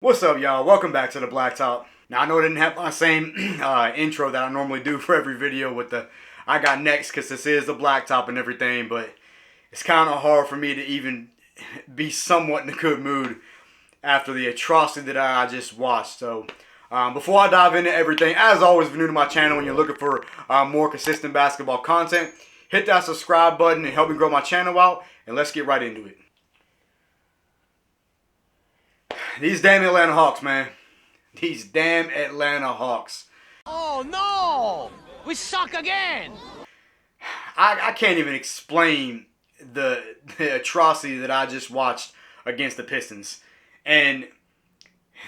What's up, y'all? Welcome back to the Blacktop. Now, I know I didn't have my same intro that I normally do for every video with the I got next because this is the Blacktop and everything, but it's kind of hard for me to even be somewhat in a good mood after the atrocity that I just watched. So, before I dive into everything, as always, if you're new to my channel and you're looking for more consistent basketball content, hit that subscribe button and help me grow my channel out, and let's get right into it. These damn Atlanta Hawks, man. These damn Atlanta Hawks. Oh no! We suck again! I can't even explain the atrocity that I just watched against the Pistons. And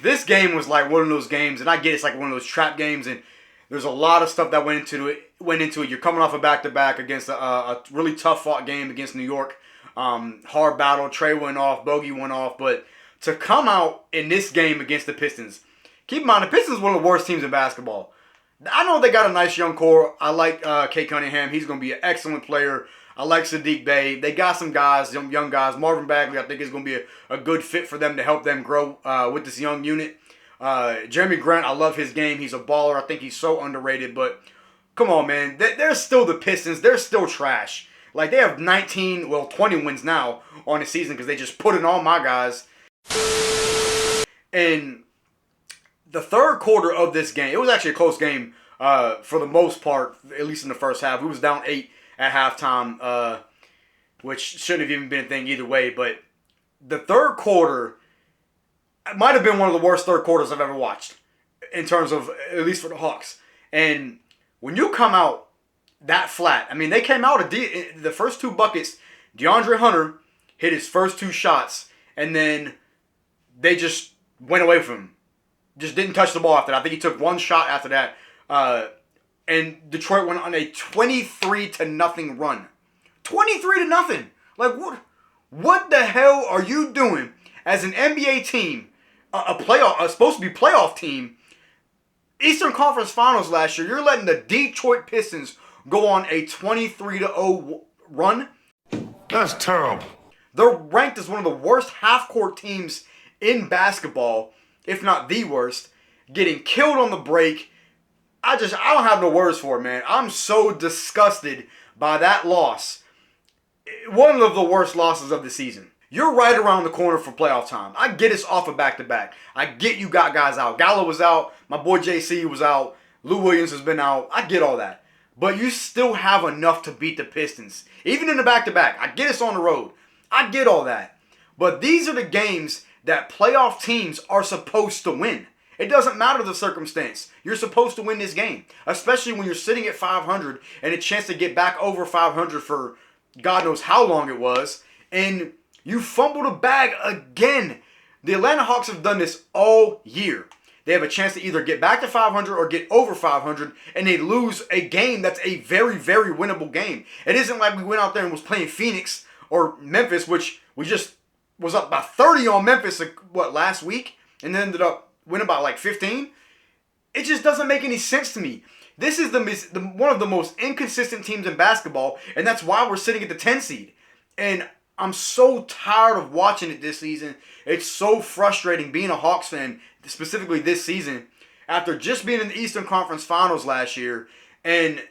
this game was like one of those games, and I get it's like one of those trap games, and there's a lot of stuff that went into it. You're coming off a back-to-back against a really tough-fought game against New York. Hard battle. Trey went off. Bogey went off. But to come out in this game against the Pistons, keep in mind, the Pistons are one of the worst teams in basketball. I know they got a nice young core. I like Kate Cunningham. He's going to be an excellent player. I like Sadiq Bey. They got some guys, young guys. Marvin Bagley, I think, is going to be a good fit for them to help them grow with this young unit. Jeremy Grant, I love his game. He's a baller. I think he's so underrated. But come on, man. They're still the Pistons. They're still trash. Like, they have 20 wins now on the season because they just put it on my guys. And the third quarter of this game, it was actually a close game for the most part, at least in the first half. We was down 8 at halftime, which shouldn't have even been a thing either way. But the third quarter might have been one of the worst third quarters I've ever watched in terms of, at least for the Hawks. And when you come out that flat, I mean, they came out the first two buckets, DeAndre Hunter hit his first two shots, and then they just went away from him. Just didn't touch the ball after that. I think he took one shot after that. And Detroit went on a 23-0 run. 23-0. Like, what the hell are you doing as an NBA team, supposed to be playoff team, Eastern Conference Finals last year? You're letting the Detroit Pistons go on a 23-0 run? That's terrible. They're ranked as one of the worst half-court teams in basketball, if not the worst, getting killed on the break. I don't have no words for it, man. I'm so disgusted by that loss. One of the worst losses of the season. You're right around the corner for playoff time. I get it's off a back-to-back. I get you got guys out. Gallo was out. My boy JC was out. Lou Williams has been out. I get all that. But you still have enough to beat the Pistons. Even in the back-to-back. I get it's on the road. I get all that. But these are the games that playoff teams are supposed to win. It doesn't matter the circumstance. You're supposed to win this game. Especially when you're sitting at 500 and a chance to get back over 500 for God knows how long it was. And you fumbled a bag again. The Atlanta Hawks have done this all year. They have a chance to either get back to 500 or get over 500, and they lose a game that's a very, very winnable game. It isn't like we went out there and was playing Phoenix or Memphis, which we just was up by 30 on Memphis, last week? And then ended up winning by like 15? It just doesn't make any sense to me. This is one of the most inconsistent teams in basketball, and that's why we're sitting at the 10 seed. And I'm so tired of watching it this season. It's so frustrating being a Hawks fan, specifically this season, after just being in the Eastern Conference Finals last year, and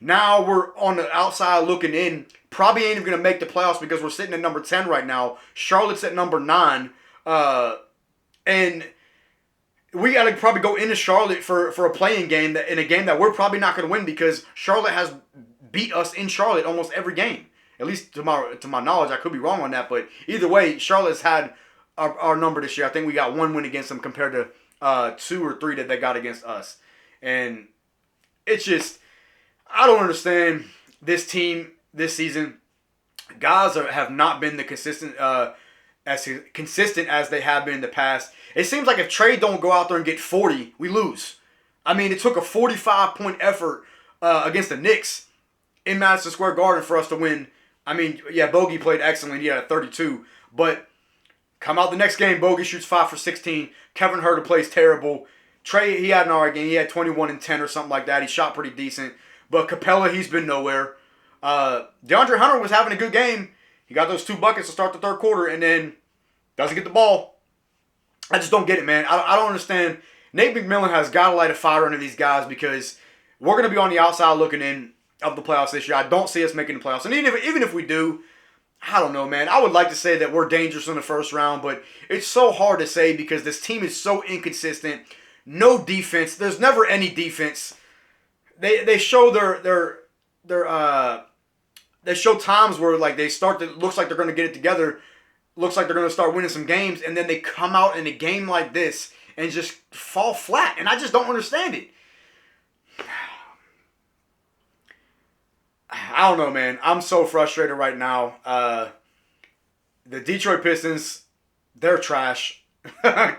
now we're on the outside looking in. Probably ain't even going to make the playoffs because we're sitting at number 10 right now. Charlotte's at number 9. And we got to probably go into Charlotte for a playing game, in a game that we're probably not going to win because Charlotte has beat us in Charlotte almost every game. At least to my knowledge. I could be wrong on that. But either way, Charlotte's had our number this year. I think we got 1 win against them compared to 2 or 3 that they got against us. And it's just, I don't understand this team this season. Guys have not been as consistent as they have been in the past. It seems like if Trey don't go out there and get 40, we lose. I mean, it took a 45-point effort against the Knicks in Madison Square Garden for us to win. I mean, yeah, Bogey played excellent. He had a 32. But come out the next game, Bogey shoots 5 for 16. Kevin Huerter plays terrible. Trey, he had an alright game. He had 21 and 10 or something like that. He shot pretty decent. But Capella, he's been nowhere. DeAndre Hunter was having a good game. He got those 2 buckets to start the third quarter and then doesn't get the ball. I just don't get it, man. I don't understand. Nate McMillan has got to light a fire under these guys because we're going to be on the outside looking in of the playoffs this year. I don't see us making the playoffs. And even if we do, I don't know, man. I would like to say that we're dangerous in the first round, but it's so hard to say because this team is so inconsistent. No defense. There's never any defense. They show they show times where like they start to looks like they're going to get it together, looks like they're going to start winning some games, and then they come out in a game like this and just fall flat. And I just don't understand it. I don't know, man. I'm so frustrated right now. The Detroit Pistons, they're trash.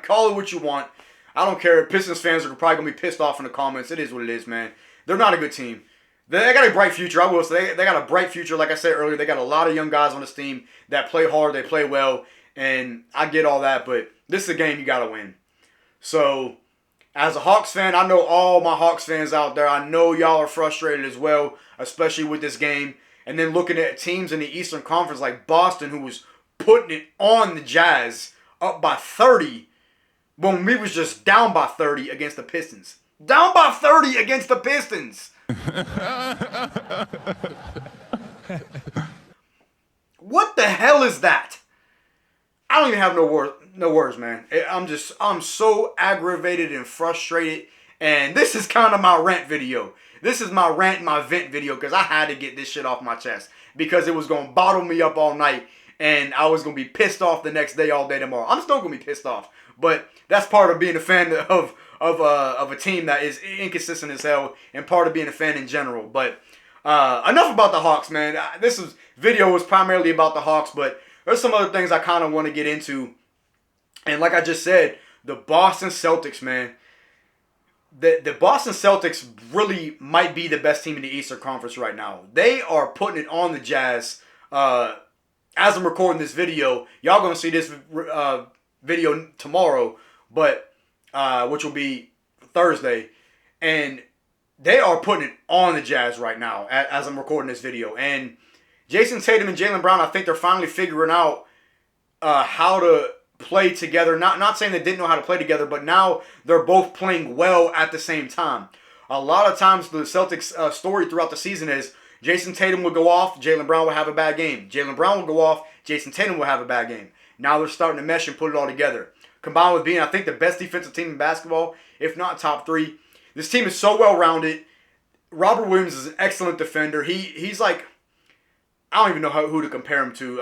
Call it what you want. I don't care. Pistons fans are probably going to be pissed off in the comments. It is what it is, man. They're not a good team. They got a bright future. I will say they got a bright future. Like I said earlier, they got a lot of young guys on this team that play hard. They play well. And I get all that, but this is a game you got to win. So, as a Hawks fan, I know all my Hawks fans out there. I know y'all are frustrated as well, especially with this game. And then looking at teams in the Eastern Conference like Boston, who was putting it on the Jazz, up by 30, when we was just down by 30 against the Pistons. Down by 30 against the Pistons. What the hell is that? I don't even have no words, man. I'm so aggravated and frustrated. And this is kind of my rant video. This is my rant, my vent video, because I had to get this shit off my chest. Because it was going to bottle me up all night. And I was going to be pissed off the next day, all day tomorrow. I'm still going to be pissed off. But that's part of being a fan of a team that is inconsistent as hell. And part of being a fan in general. But enough about the Hawks, man. This video was primarily about the Hawks, but there's some other things I kind of want to get into. And like I just said, the Boston Celtics, man. The Boston Celtics really might be the best team in the Eastern Conference right now. They are putting it on the Jazz. As I'm recording this video, y'all going to see this video tomorrow, but which will be Thursday. And they are putting it on the Jazz right now as I'm recording this video. And Jason Tatum and Jaylen Brown, I think they're finally figuring out how to play together. Not saying they didn't know how to play together, but now they're both playing well at the same time. A lot of times the Celtics story throughout the season is Jason Tatum will go off, Jaylen Brown will have a bad game. Jaylen Brown will go off, Jason Tatum will have a bad game. Now they're starting to mesh and put it all together. Combined with being, I think, the best defensive team in basketball, if not top 3. This team is so well-rounded. Robert Williams is an excellent defender. He's like, I don't even know who to compare him to.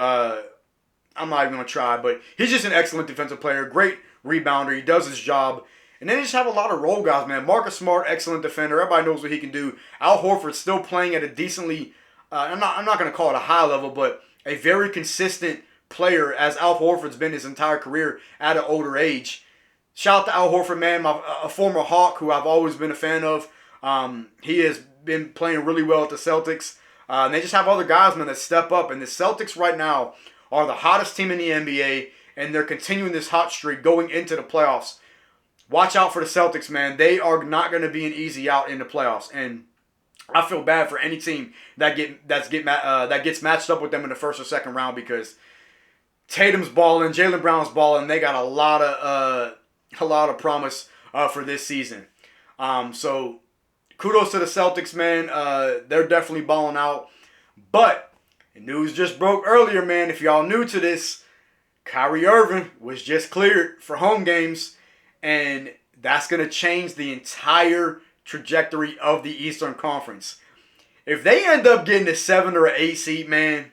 I'm not even going to try, but he's just an excellent defensive player. Great rebounder. He does his job. And then they just have a lot of role guys, man. Marcus Smart, excellent defender. Everybody knows what he can do. Al Horford's still playing at a decently, I'm not going to call it a high level, but a very consistent player as Al Horford's been his entire career at an older age. Shout out to Al Horford, man, a former Hawk who I've always been a fan of. He has been playing really well at the Celtics. And they just have other guys, man, that step up. And the Celtics right now are the hottest team in the NBA, and they're continuing this hot streak going into the playoffs. Watch out for the Celtics, man. They are not going to be an easy out in the playoffs. And I feel bad for any team that gets matched up with them in the first or second round because Tatum's balling, Jaylen Brown's balling. They got a lot of promise for this season. So kudos to the Celtics, man. They're definitely balling out. But the news just broke earlier, man. If y'all new to this, Kyrie Irving was just cleared for home games. And that's going to change the entire trajectory of the Eastern Conference. If they end up getting a 7 or an 8 seed, man,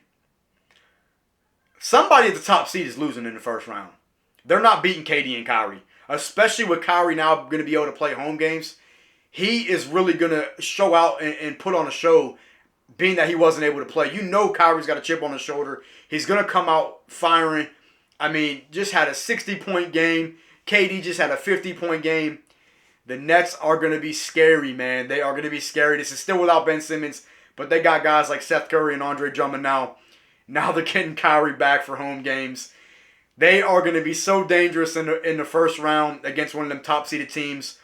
somebody at the top seed is losing in the first round. They're not beating KD and Kyrie. Especially with Kyrie now going to be able to play home games. He is really going to show out and put on a show, being that he wasn't able to play. You know Kyrie's got a chip on his shoulder. He's going to come out firing. I mean, just had a 60-point game. KD just had a 50-point game. The Nets are going to be scary, man. They are going to be scary. This is still without Ben Simmons, but they got guys like Seth Curry and Andre Drummond now. Now they're getting Kyrie back for home games. They are going to be so dangerous in the first round against one of them top-seeded teams.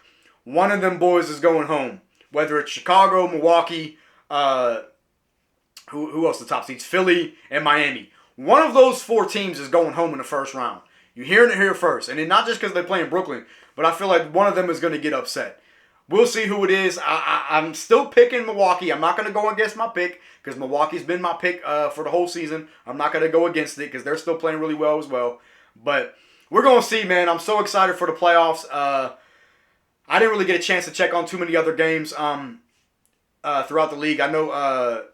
One of them boys is going home. Whether it's Chicago, Milwaukee, who else the top seeds? Philly and Miami. One of those 4 teams is going home in the first round. You're hearing it here first. And then not just because they play in Brooklyn, but I feel like one of them is going to get upset. We'll see who it is. I'm still picking Milwaukee. I'm not going to go against my pick because Milwaukee's been my pick for the whole season. I'm not going to go against it because they're still playing really well as well. But we're going to see, man. I'm so excited for the playoffs. I didn't really get a chance to check on too many other games throughout the league. I know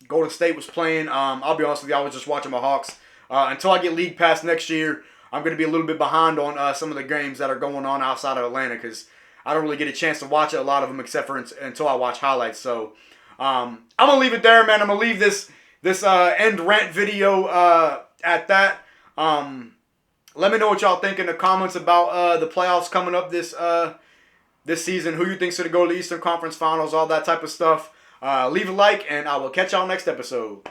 Golden State was playing. I'll be honest with you, I was just watching my Hawks. Until I get league pass next year, I'm going to be a little bit behind on some of the games that are going on outside of Atlanta because I don't really get a chance to watch a lot of them except for until I watch highlights. So I'm going to leave it there, man. I'm going to leave this end rant video at that. Let me know what y'all think in the comments about the playoffs coming up this season. Who you think's going to go to the Eastern Conference Finals, all that type of stuff. Leave a like, and I will catch y'all next episode.